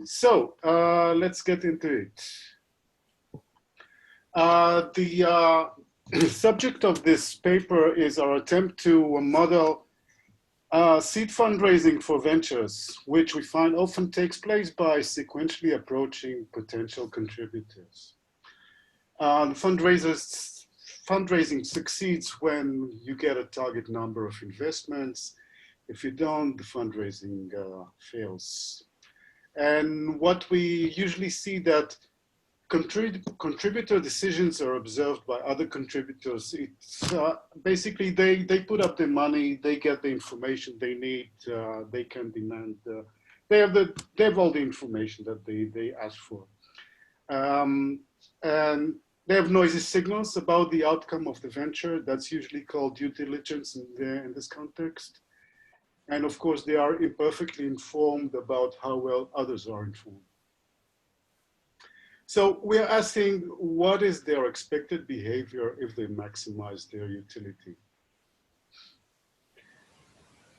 So let's get into it. The subject of this paper is our attempt to model seed fundraising for ventures, which we find often takes place by sequentially approaching potential contributors. Fundraising succeeds when you get a target number of investments. If you don't, the fundraising fails. And what we usually see that contributor decisions are observed by other contributors. It's basically they put up the money, they get the information they need, they can demand, they have all the information that they ask for. And they have noisy signals about the outcome of the venture. That's usually called due diligence in this context. And of course, they are imperfectly informed about how well others are informed. So we're asking, what is their expected behavior if they maximize their utility?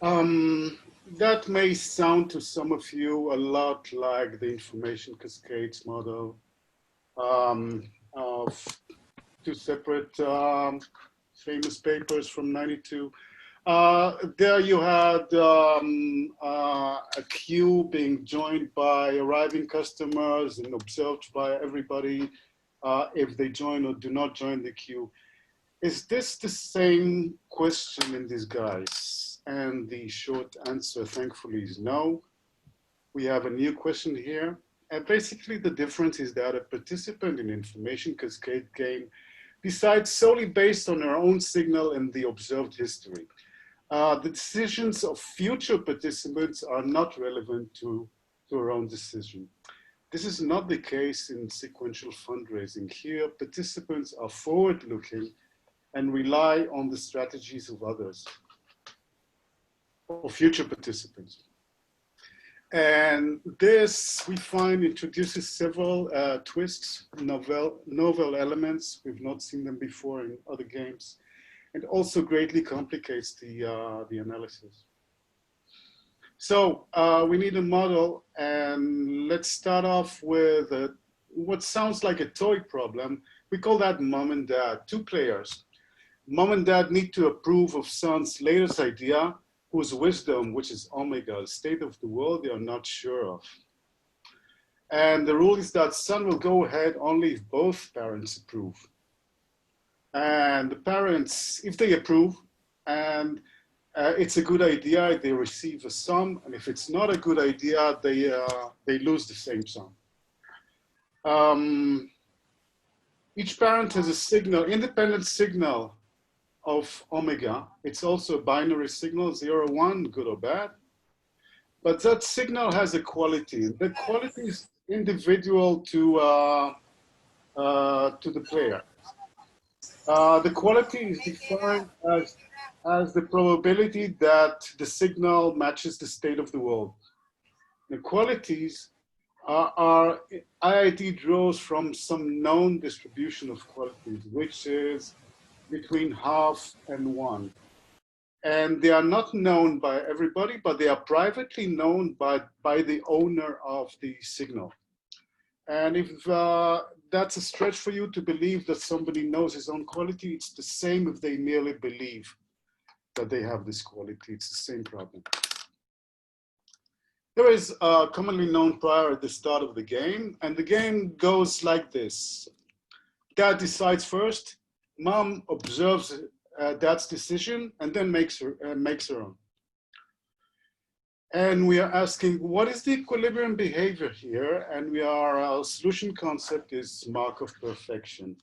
That may sound to some of you a lot like the information cascades model of two separate famous papers from '92. There you had a queue being joined by arriving customers and observed by everybody if they join or do not join the queue. Is this the same question in disguise? And the short answer, thankfully, is no. We have a new question here. And basically the difference is that a participant in information cascade game decides solely based on her own signal and the observed history. The decisions of future participants are not relevant to our own decision. This is not the case in sequential fundraising. Here, participants are forward-looking and rely on the strategies of others, or future participants. And this, we find, introduces several twists, novel elements. We've not seen them before in other games. And also greatly complicates the analysis. So we need a model, and let's start off with what sounds like a toy problem. We call that mom and dad, two players. Mom and dad need to approve of son's latest idea, whose wisdom, which is omega, state of the world, they are not sure of. And the rule is that son will go ahead only if both parents approve. And the parents, if they approve and it's a good idea, they receive a sum. And if it's not a good idea, they lose the same sum. Each parent has a signal, independent signal of omega. It's also a binary signal, 0, 1, good or bad. But that signal has a quality. The quality is individual to the player. The quality is defined as the probability that the signal matches the state of the world. The qualities are IIT draws from some known distribution of qualities, which is between 1/2 and 1. And they are not known by everybody, but they are privately known by the owner of the signal. And if that's a stretch for you to believe that somebody knows his own quality, it's the same if they merely believe that they have this quality. It's the same problem. There is a commonly known prior at the start of the game, and the game goes like this. Dad decides first, mom observes dad's decision, and then makes her own. And we are asking, what is the equilibrium behavior here? And our solution concept is Markov perfection.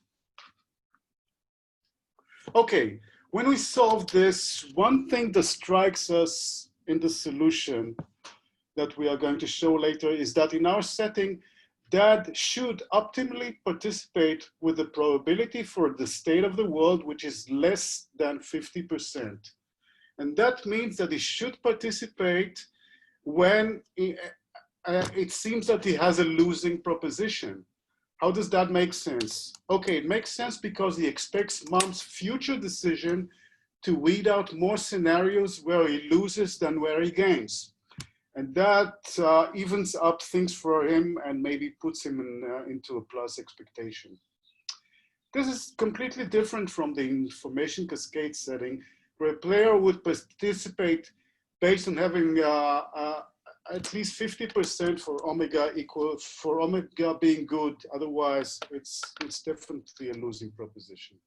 Okay, when we solve this, one thing that strikes us in the solution that we are going to show later is that in our setting, dad should optimally participate with the probability for the state of the world, which is less than 50%. And that means that he should participate when it seems that he has a losing proposition. How does that make sense? Okay, it makes sense because he expects mom's future decision to weed out more scenarios where he loses than where he gains. And that evens up things for him and maybe puts him into a plus expectation. This is completely different from the information cascade setting, where a player would participate based on having at least 50% for omega being good. Otherwise, it's definitely a losing proposition.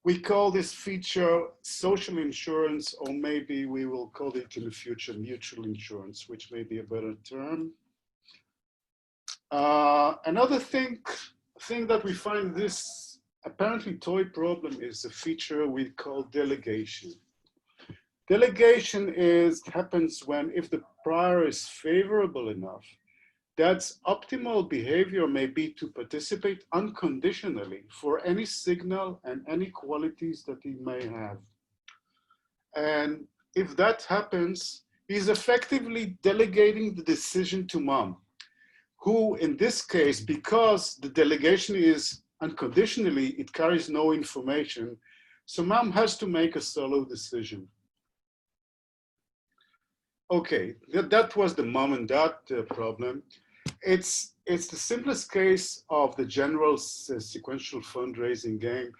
We call this feature social insurance, or maybe we will call it in the future mutual insurance, which may be a better term. Another thing that we find this apparently toy problem is a feature we call delegation. Delegation happens when, if the prior is favorable enough, that's optimal behavior may be to participate unconditionally for any signal and any qualities that he may have. And if that happens, he's effectively delegating the decision to mom, who in this case, because the delegation is unconditionally, it carries no information, so mom has to make a solo decision. Okay, that was the mom and dad problem. It's the simplest case of the general sequential fundraising game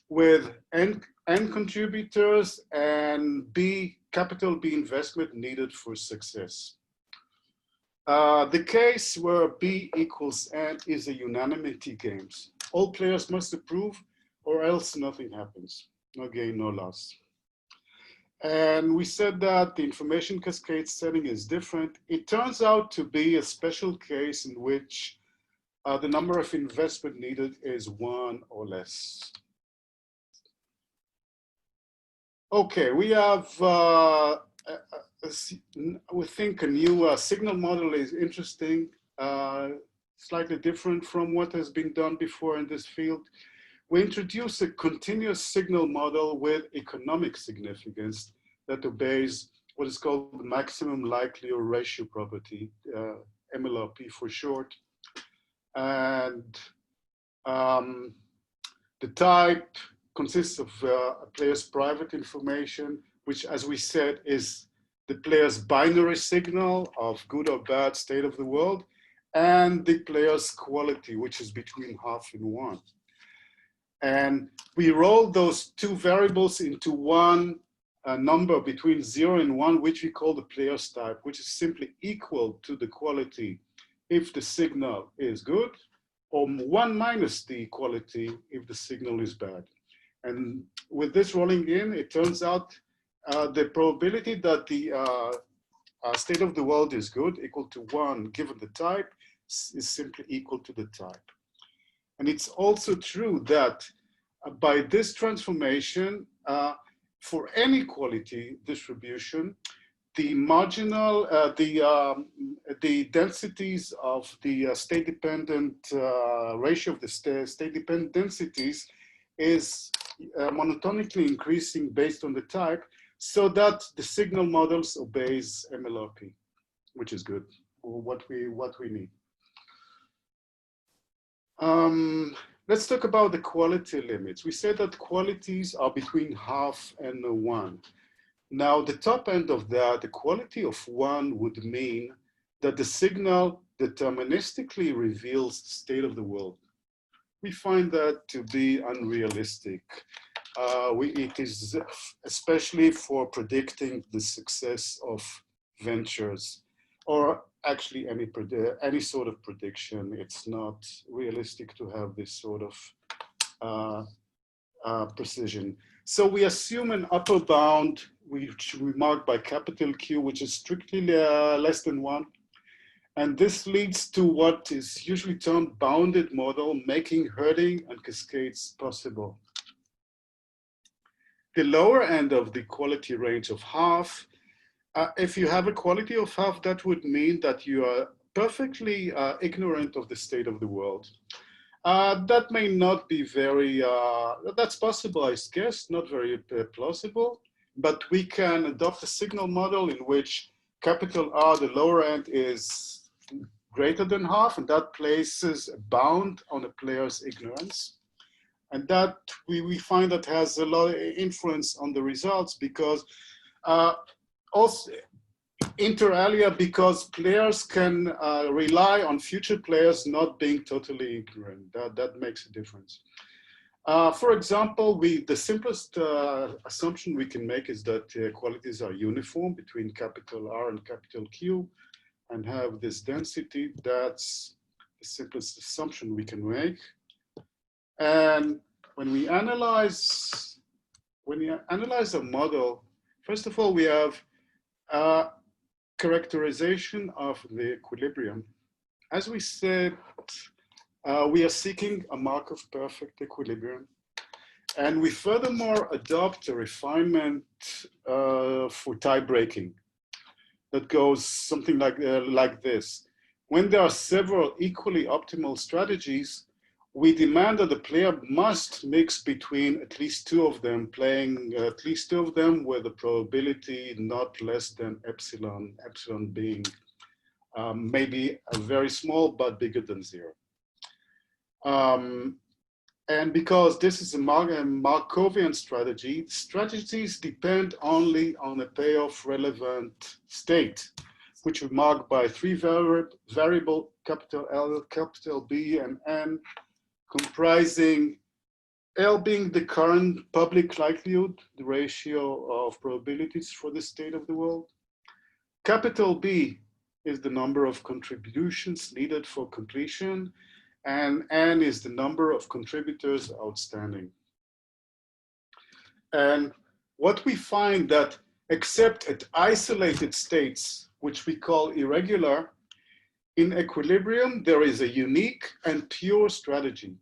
with N contributors and capital B investment needed for success. The case where B equals N is a unanimity game. All players must approve or else nothing happens. No gain, no loss. And we said that the information cascade setting is different. It turns out to be a special case in which the number of investment needed is 1 or less. Okay, we have, we think a new signal model is interesting, slightly different from what has been done before in this field. We introduce a continuous signal model with economic significance that obeys what is called the maximum likelihood ratio property, MLRP for short. And the type consists of a player's private information, which, as we said, is the player's binary signal of good or bad state of the world, and the player's quality, which is between 0.5 and 1. And we roll those two variables into one number between 0 and 1, which we call the player's type, which is simply equal to the quality if the signal is good, or 1 minus the quality if the signal is bad. And with this rolling in, it turns out the probability that the state of the world is good equal to 1 given the type is simply equal to the type. And it's also true that by this transformation, for any quality distribution, the marginal, the densities of the state-dependent ratio of the state-dependent densities is monotonically increasing based on the type, so that the signal models obeys MLRP, which is good, or what we need. Let's talk about the quality limits. We said that qualities are between 0.5 and 1. Now, the top end of that, the quality of 1 would mean that the signal deterministically reveals the state of the world. We find that to be unrealistic. It is especially for predicting the success of ventures, or actually any sort of prediction. It's not realistic to have this sort of precision. So we assume an upper bound, which we mark by capital Q, which is strictly less than 1. And this leads to what is usually termed bounded model, making herding and cascades possible. The lower end of the quality range of 0.5, if you have a quality of 0.5, that would mean that you are perfectly ignorant of the state of the world. That may not be very, that's possible, I guess, not very plausible, but we can adopt a signal model in which capital R, the lower end, is greater than 0.5, and that places a bound on a player's ignorance. And that we find that has a lot of influence on the results, because also inter alia because players can rely on future players not being totally ignorant. That makes a difference. For example, the simplest assumption we can make is that qualities are uniform between capital R and capital Q and have this density. That's the simplest assumption we can make. And when we analyze a model, first of all, we have characterization of the equilibrium. As we said, we are seeking a Markov perfect equilibrium. And we furthermore adopt a refinement for tie breaking that goes something like this. When there are several equally optimal strategies, we demand that the player must mix between at least two of them, playing at least two of them with a probability not less than epsilon, epsilon being maybe a very small but bigger than 0. And because this is a Markovian strategy, strategies depend only on a payoff relevant state, which we mark by 3 variable capital L, capital B, and N, comprising L being the current public likelihood, the ratio of probabilities for the state of the world. Capital B is the number of contributions needed for completion, and N is the number of contributors outstanding. And what we find that except at isolated states, which we call irregular, in equilibrium, there is a unique and pure strategy.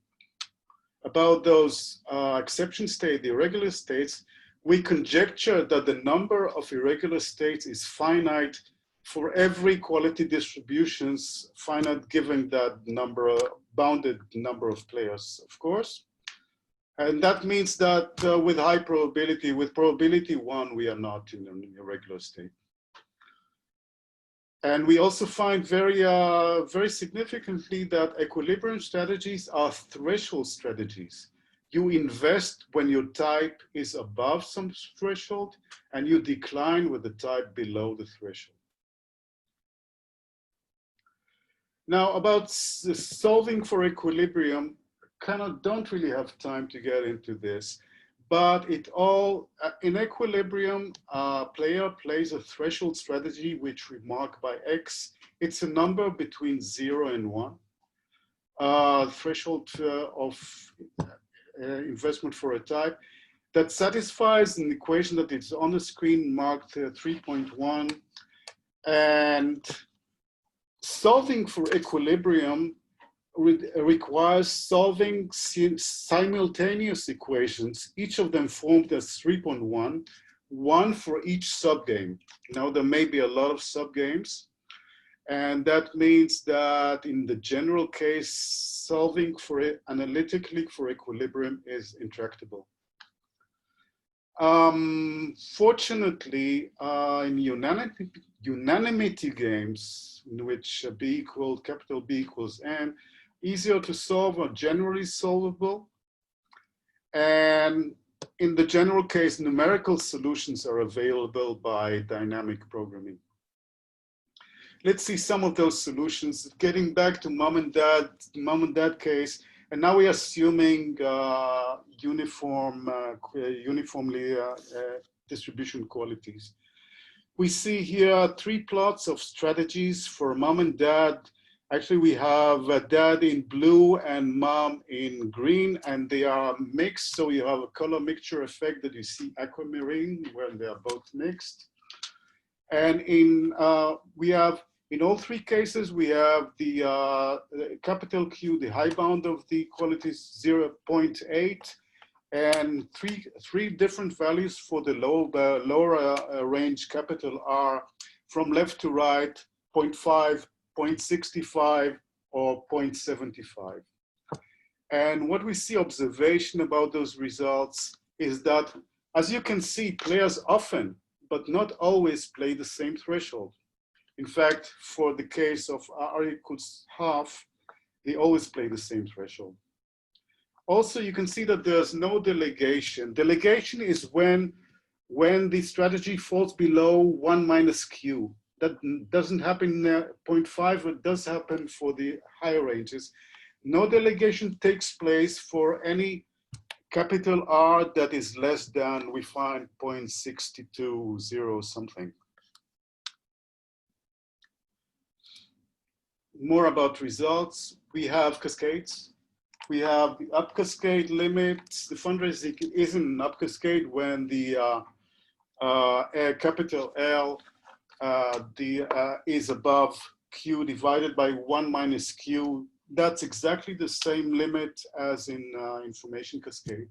About those exception state, the irregular states, we conjecture that the number of irregular states is finite for every quality distributions, finite given that number, bounded number of players, of course. And that means that with high probability, with probability 1, we are not in an irregular state. And we also find very significantly that equilibrium strategies are threshold strategies. You invest when your type is above some threshold, and you decline with the type below the threshold. Now, about solving for equilibrium, don't really have time to get into this, but it all, in equilibrium, player plays a threshold strategy, which we mark by X. It's a number between 0 and 1, threshold of investment for a type that satisfies an equation that is on the screen marked 3.1. And solving for equilibrium requires solving simultaneous equations, each of them formed as 3.1, one for each subgame. Now, there may be a lot of subgames, and that means that in the general case, solving for it analytically for equilibrium is intractable. Fortunately, in unanimity games, in which capital B equals N, easier to solve are generally solvable. And in the general case, numerical solutions are available by dynamic programming. Let's see some of those solutions. Getting back to mom and dad case, and now we're assuming uniformly distribution qualities. We see here 3 plots of strategies for mom and dad. Actually, we have dad in blue and mom in green, and they are mixed. So you have a color mixture effect that you see aquamarine when they are both mixed. And in in all 3 cases, we have the capital Q, the high bound of the qualities 0.8, and three different values for the lower range capital R from left to right, 0.5, 0.65, or 0.75. And what we see observation about those results is that, as you can see, players often, but not always, play the same threshold. In fact, for the case of R equals half, they always play the same threshold. Also, you can see that there's no delegation. Delegation is when the strategy falls below 1 minus Q. That doesn't happen in 0.5, it does happen for the higher ranges. No delegation takes place for any capital R that is less than, we find, 0.620 something. More about results. We have cascades. We have the up cascade limits. The fundraising isn't an up cascade when the capital L is above Q divided by 1 minus Q. That's exactly the same limit as in information cascade.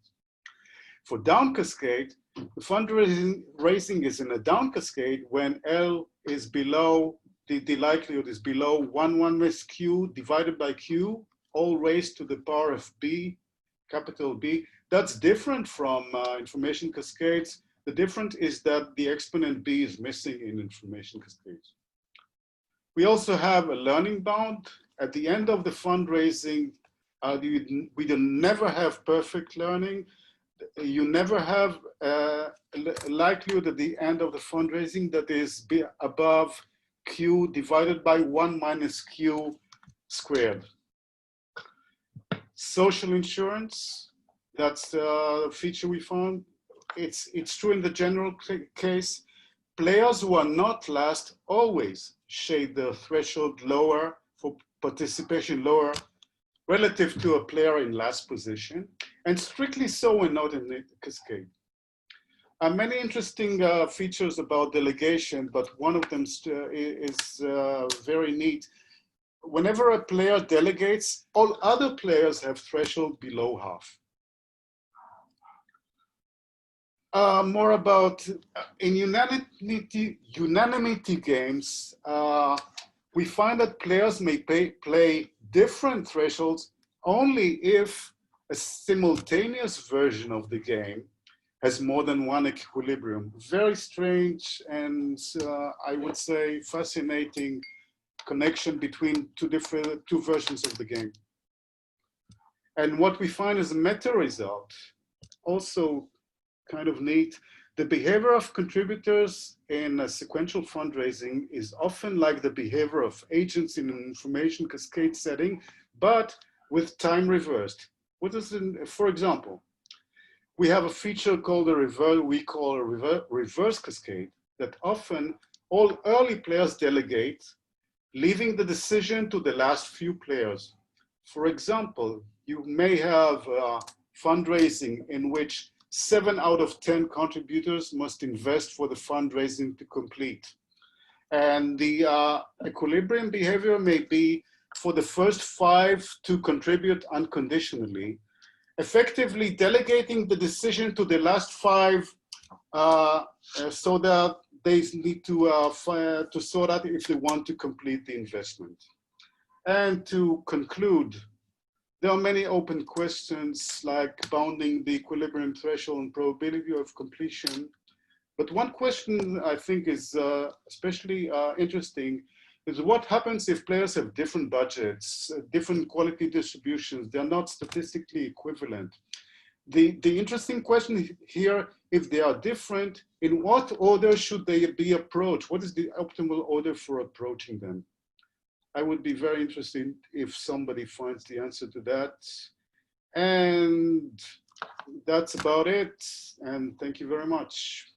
For down cascade, the fundraising is in a down cascade when L is below, the likelihood is below 1 minus Q divided by Q, all raised to the power of B, capital B. That's different from information cascades. The difference is that the exponent B is missing in information cascades. We also have a learning bound. At the end of the fundraising, we never have perfect learning. You never have a likelihood at the end of the fundraising that is above Q divided by 1 minus Q squared. Social insurance, that's the feature we found. It's true in the general case. Players who are not last always shade the threshold lower for participation, lower relative to a player in last position, and strictly so when not in the cascade. Many interesting features about delegation, but one of them is very neat. Whenever a player delegates, all other players have threshold below half. More about in unanimity games, we find that players may play different thresholds only if a simultaneous version of the game has more than one equilibrium. Very strange and I would say fascinating connection between two versions of the game. And what we find is a meta result, also kind of neat. The behavior of contributors in a sequential fundraising is often like the behavior of agents in an information cascade setting, but with time reversed. What is it? For example, we have a feature called reverse cascade that often all early players delegate, leaving the decision to the last few players. For example, you may have fundraising in which 7 out of 10 contributors must invest for the fundraising to complete. And the equilibrium behavior may be for the first 5 to contribute unconditionally, effectively delegating the decision to the last 5 so that they need to sort out if they want to complete the investment. And to conclude, there are many open questions like bounding the equilibrium threshold and probability of completion. But one question I think is especially interesting is what happens if players have different budgets, different quality distributions, they're not statistically equivalent. The interesting question here, if they are different, in what order should they be approached? What is the optimal order for approaching them? I would be very interested if somebody finds the answer to that. And that's about it. And thank you very much.